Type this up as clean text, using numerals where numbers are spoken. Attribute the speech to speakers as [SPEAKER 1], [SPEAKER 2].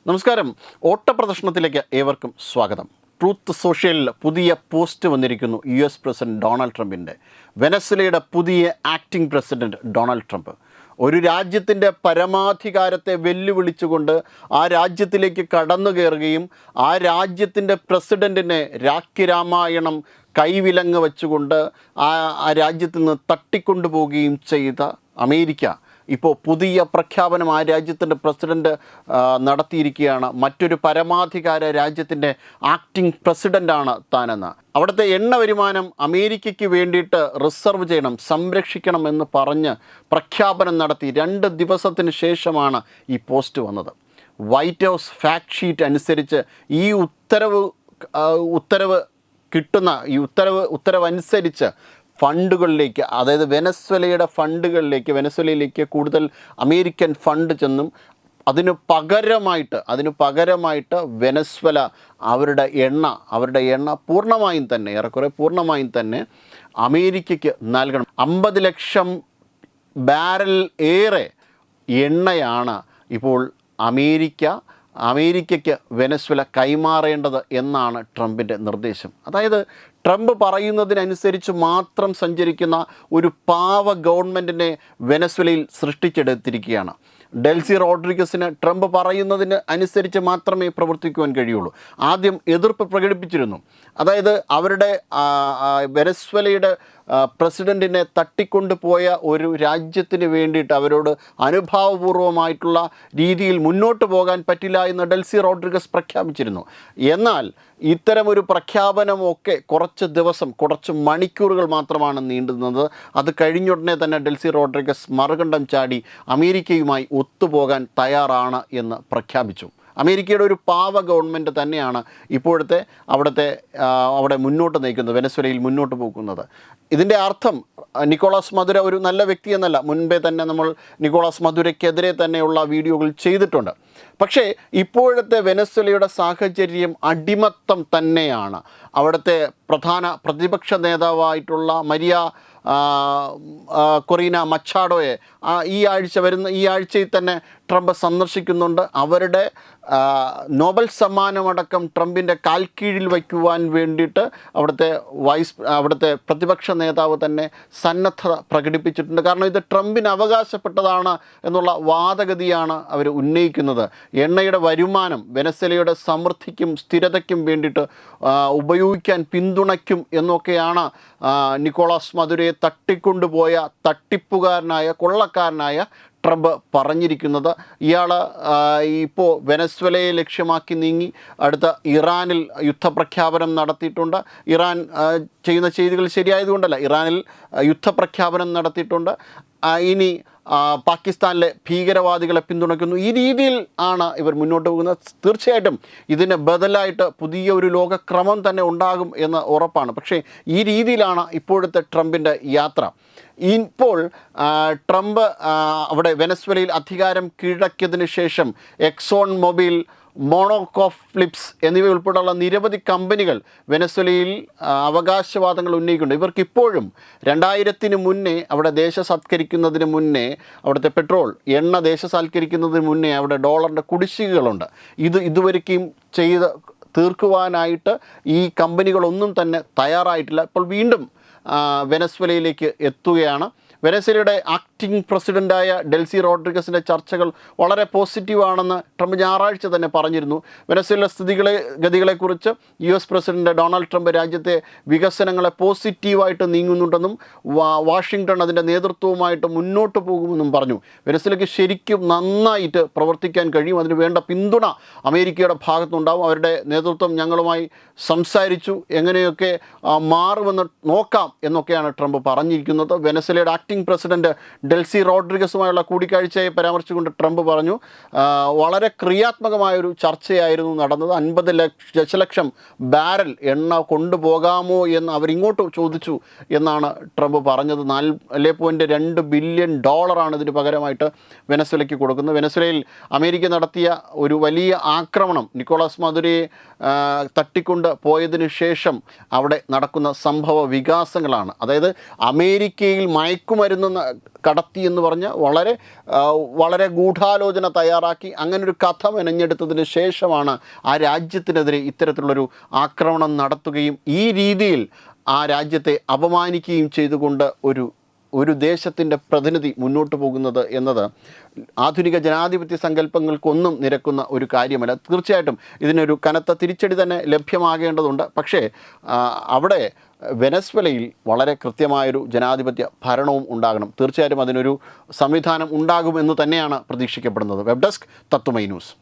[SPEAKER 1] നമസ്കാരം. ഓട്ടപ്രദർശനത്തിലേക്ക് ഏവർക്കും സ്വാഗതം. ട്രൂത്ത് സോഷ്യലിൽ പുതിയ പോസ്റ്റ് വന്നിരിക്കുന്നു. US പ്രസിഡന്റ് ഡൊണാൾഡ് ട്രംപിൻ്റെ. വെനസ്വേലയുടെ പുതിയ ആക്ടിംഗ് പ്രസിഡന്റ് ഡൊണാൾഡ് ട്രംപ് ഒരു രാജ്യത്തിൻ്റെ പരമാധികാരത്തെ വെല്ലുവിളിച്ചുകൊണ്ട് ആ രാജ്യത്തിലേക്ക് കടന്നു കയറുകയും ആ രാജ്യത്തിൻ്റെ പ്രസിഡൻറ്റിനെ രാഖ്യരാമായണം കൈവിലങ്ങ് വെച്ചുകൊണ്ട് ആ രാജ്യത്തിൽ നിന്ന് തട്ടിക്കൊണ്ടുപോവുകയും ചെയ്ത അമേരിക്ക ഇപ്പോൾ പുതിയ പ്രഖ്യാപനം ആ രാജ്യത്തിൻ്റെ പ്രസിഡൻറ്റ് നടത്തിയിരിക്കുകയാണ്. മറ്റൊരു പരമാധികാര രാജ്യത്തിൻ്റെ ആക്ടിംഗ് പ്രസിഡൻ്റാണ് താനെന്ന്. അവിടുത്തെ എണ്ണ വരുമാനം അമേരിക്കയ്ക്ക് വേണ്ടിയിട്ട് റിസർവ് ചെയ്യണം, സംരക്ഷിക്കണം എന്ന് പറഞ്ഞ് പ്രഖ്യാപനം നടത്തി 2 ദിവസത്തിന് ശേഷമാണ് ഈ പോസ്റ്റ് വന്നത്. വൈറ്റ് ഹൗസ് ഫാക്ട് ഷീറ്റ് അനുസരിച്ച് ഈ ഉത്തരവ് കിട്ടുന്ന ഈ ഉത്തരവനുസരിച്ച് ഫണ്ടുകളിലേക്ക്, അതായത് വെനസ്വേലയുടെ ഫണ്ടുകളിലേക്ക്, വെനസ്വേലയിലേക്ക് കൂടുതൽ അമേരിക്കൻ ഫണ്ട് ചെന്നും അതിനു പകരമായിട്ട് വെനസ്വേല അവരുടെ എണ്ണ പൂർണ്ണമായും തന്നെ, ഏറെക്കുറെ പൂർണ്ണമായും തന്നെ അമേരിക്കയ്ക്ക് നൽകണം. 50 ലക്ഷം ബാരൽ ഏറെ എണ്ണയാണ് ഇപ്പോൾ അമേരിക്കയ്ക്ക് വെനസ്വേല കൈമാറേണ്ടത് എന്നാണ് ട്രംപിൻ്റെ നിർദ്ദേശം. അതായത് ട്രംപ് പറയുന്നതിനനുസരിച്ച് മാത്രം സഞ്ചരിക്കുന്ന ഒരു പാവ ഗവൺമെൻറ്റിനെ വെനസ്വേലയിൽ സൃഷ്ടിച്ചെടുത്തിരിക്കുകയാണ്. ഡെൽസി റോഡ്രിഗസിന് ട്രംപ് പറയുന്നതിന് അനുസരിച്ച് മാത്രമേ പ്രവർത്തിക്കുവാൻ കഴിയുള്ളൂ. ആദ്യം എതിർപ്പ് പ്രകടിപ്പിച്ചിരുന്നു. അതായത് അവരുടെ വെനസ്വേലയുടെ പ്രസിഡൻറ്റിനെ തട്ടിക്കൊണ്ടുപോയ ഒരു രാജ്യത്തിന് വേണ്ടിയിട്ട് അവരോട് അനുഭാവപൂർവമായിട്ടുള്ള രീതിയിൽ മുന്നോട്ട് പോകാൻ പറ്റില്ല എന്ന് ഡെൽസി റോഡ്രിഗസ് പ്രഖ്യാപിച്ചിരുന്നു. എന്നാൽ ഇത്തരമൊരു പ്രഖ്യാപനമൊക്കെ കുറച്ച് മണിക്കൂറുകൾ മാത്രമാണ് നീണ്ടുന്നത്. അത് കഴിഞ്ഞുടനെ തന്നെ ഡെൽസി റോഡ്രിഗസ് മറുകണ്ഠം ചാടി അമേരിക്കയുമായി ഒത്തുപോകാൻ തയ്യാറാണ് എന്ന് പ്രഖ്യാപിച്ചു. അമേരിക്കയുടെ ഒരു പാവ ഗവൺമെൻറ് തന്നെയാണ് ഇപ്പോഴത്തെ അവിടെ മുന്നോട്ട് നയിക്കുന്നത്, വെനസ്വേലയിൽ മുന്നോട്ട് പോകുന്നത്. ഇതിൻ്റെ അർത്ഥം നിക്കോളാസ് മദുര ഒരു നല്ല വ്യക്തി എന്നല്ല. മുൻപേ തന്നെ നമ്മൾ നിക്കോളാസ് മദുരയ്ക്കെതിരെ തന്നെയുള്ള വീഡിയോകൾ ചെയ്തിട്ടുണ്ട്. പക്ഷേ ഇപ്പോഴത്തെ വെനസ്വേലയുടെ സാഹചര്യം അടിമത്തം തന്നെയാണ്. അവിടുത്തെ പ്രധാന പ്രതിപക്ഷ നേതാവായിട്ടുള്ള മരിയ കൊറീന മച്ചാഡോയെ ഈ ആഴ്ചയിൽ തന്നെ ട്രംപ് സന്ദർശിക്കുന്നുണ്ട്. അവരുടെ നോബൽ സമ്മാനമടക്കം ട്രംപിൻ്റെ കാൽക്കീഴിൽ വയ്ക്കുവാൻ വേണ്ടിയിട്ട് അവിടുത്തെ പ്രതിപക്ഷ നേതാവ് തന്നെ സന്നദ്ധത പ്രകടിപ്പിച്ചിട്ടുണ്ട്. കാരണം ഇത് ട്രംപിന് അവകാശപ്പെട്ടതാണ് എന്നുള്ള വാദഗതിയാണ് അവർ ഉന്നയിക്കുന്നത്. എണ്ണയുടെ വരുമാനം വെനസ്വേലയുടെ സമൃദ്ധിക്കും സ്ഥിരതയ്ക്കും വേണ്ടിയിട്ട് ഉപയോഗിക്കാൻ പിന്തുണയ്ക്കും എന്നൊക്കെയാണ് നിക്കോളാസ് മദുരയെ തട്ടിക്കൊണ്ടുപോയ കൊള്ളക്കാരനായ ട്രംപ് പറഞ്ഞിരിക്കുന്നത്. ഇയാൾ ഇപ്പോൾ വെനസ്വേലയെ ലക്ഷ്യമാക്കി നീങ്ങി അടുത്ത ഇറാനിൽ യുദ്ധപ്രഖ്യാപനം നടത്തിയിട്ടുണ്ട്. ഇറാൻ ചെയ്യുന്ന ചെയ്തികൾ ശരിയായതുകൊണ്ടല്ല, ഇറാനിൽ യുദ്ധപ്രഖ്യാപനം നടത്തിയിട്ടുണ്ട്. ഇനി പാകിസ്ഥാനിലെ ഭീകരവാദികളെ പിന്തുണയ്ക്കുന്നു. ഈ രീതിയിൽ ആണ് ഇവർ മുന്നോട്ട് പോകുന്നത്. തീർച്ചയായിട്ടും ഇതിന് ബദലായിട്ട് പുതിയ ഒരു ലോകക്രമം തന്നെ ഉണ്ടാകും എന്ന് ഉറപ്പാണ്. പക്ഷേ ഈ രീതിയിലാണ് ഇപ്പോഴത്തെ ട്രംപിൻ്റെ യാത്ര. ഇപ്പോൾ ട്രംപ് അവിടെ വെനസ്വേലയിൽ അധികാരം കീഴടക്കിയതിന് ശേഷം എക്സോൺ മൊബൈൽ, മോണോകോഫ്ലിപ്സ് എന്നിവ ഉൾപ്പെടെയുള്ള നിരവധി കമ്പനികൾ വെനസ്വേലയിൽ അവകാശവാദങ്ങൾ ഉന്നയിക്കുന്നുണ്ട്. ഇവർക്കിപ്പോഴും 2000-ന് മുന്നേ അവിടെ ദേശസാത്കരിക്കുന്നതിന് മുന്നേ, അവിടുത്തെ എണ്ണ ദേശസാത്കരിക്കുന്നതിന് മുന്നേ അവിടെ ഡോളറിൻ്റെ കുടിശ്ശികകളുണ്ട്. ഇതുവരെയും ചെയ്ത് തീർക്കുവാനായിട്ട് ഈ കമ്പനികളൊന്നും തന്നെ തയ്യാറായിട്ടില്ല. ഇപ്പോൾ വീണ്ടും വെനസ്വേലയിലേക്ക് എത്തുകയാണ്. വെനസ്വേലയുടെ ആക്ടിംഗ് പ്രസിഡൻ്റായ ഡെൽസി റോഡ്രിഗസിൻ്റെ ചർച്ചകൾ വളരെ പോസിറ്റീവാണെന്ന് ട്രംപ് ഞായറാഴ്ച തന്നെ പറഞ്ഞിരുന്നു. വെനസ്വേല ഗതികളെക്കുറിച്ച് US പ്രസിഡന്റ് ഡൊണാൾഡ് ട്രംപ് രാജ്യത്തെ വികസനങ്ങളെ പോസിറ്റീവായിട്ട് നീങ്ങുന്നുണ്ടെന്നും വാഷിങ്ടൺ അതിൻ്റെ നേതൃത്വവുമായിട്ട് മുന്നോട്ട് പോകുമെന്നും പറഞ്ഞു. വെനസ്വേലയ്ക്ക് ശരിക്കും നന്നായിട്ട് പ്രവർത്തിക്കാൻ കഴിയും. അതിന് വേണ്ട പിന്തുണ അമേരിക്കയുടെ ഭാഗത്തുണ്ടാവും. അവരുടെ നേതൃത്വം ഞങ്ങളുമായി സംസാരിച്ചു, എങ്ങനെയൊക്കെ മാറുമെന്ന് നോക്കാം എന്നൊക്കെയാണ് ട്രംപ് പറഞ്ഞിരിക്കുന്നത്. വെനസ്വേലയുടെ ആക്ടിംഗ് പ്രസിഡന്റ് ഡെൽസി റോഡ്രിഗസുമായുള്ള കൂടിക്കാഴ്ചയെ പരാമർശിച്ചുകൊണ്ട് ട്രംപ് പറഞ്ഞു, വളരെ ക്രിയാത്മകമായൊരു ചർച്ചയായിരുന്നു നടന്നത്. 50 ദശലക്ഷം ബാരൽ എണ്ണ കൊണ്ടുപോകാമോ എന്ന് അവരിങ്ങോട്ട് ചോദിച്ചു എന്നാണ് ട്രംപ് പറഞ്ഞത്. $4.2 ബില്യൺ ഇതിന് പകരമായിട്ട് വെനസ്വേലയ്ക്ക് കൊടുക്കുന്നത്. വെനസ്വേലയിൽ അമേരിക്ക നടത്തിയ ഒരു വലിയ ആക്രമണം, നിക്കോളാസ് മദുരയെ തട്ടിക്കൊണ്ട് പോയതിനു ശേഷം അവിടെ നടക്കുന്ന സംഭവ വികാസങ്ങളാണ്. അതായത് അമേരിക്കയിൽ മയക്കുമരുന്ന് കടത്തി എന്ന് പറഞ്ഞ് വളരെ ഗൂഢാലോചന തയ്യാറാക്കി അങ്ങനൊരു കഥ മെനഞ്ഞെടുത്തതിന് ശേഷമാണ് ആ രാജ്യത്തിനെതിരെ ഇത്തരത്തിലുള്ളൊരു ആക്രമണം നടത്തുകയും ഈ രീതിയിൽ ആ രാജ്യത്തെ അപമാനിക്കുകയും ചെയ്തുകൊണ്ട് ഒരു ദേശത്തിൻ്റെ പ്രതിനിധി മുന്നോട്ട് പോകുന്നത് എന്നത് ആധുനിക ജനാധിപത്യ സങ്കല്പങ്ങൾക്കൊന്നും നിരക്കുന്ന ഒരു കാര്യമല്ല. തീർച്ചയായിട്ടും ഇതിനൊരു കനത്ത തിരിച്ചടി തന്നെ ലഭ്യമാകേണ്ടതുണ്ട്. പക്ഷേ അവിടെ വെനസ്വേലയിൽ വളരെ കൃത്യമായൊരു ജനാധിപത്യ ഭരണവും ഉണ്ടാകണം. തീർച്ചയായിട്ടും അതിനൊരു സംവിധാനം ഉണ്ടാകുമെന്ന് തന്നെയാണ് പ്രതീക്ഷിക്കപ്പെടുന്നത്. വെബ് ഡെസ്ക് തത്വമൈ ന്യൂസ്.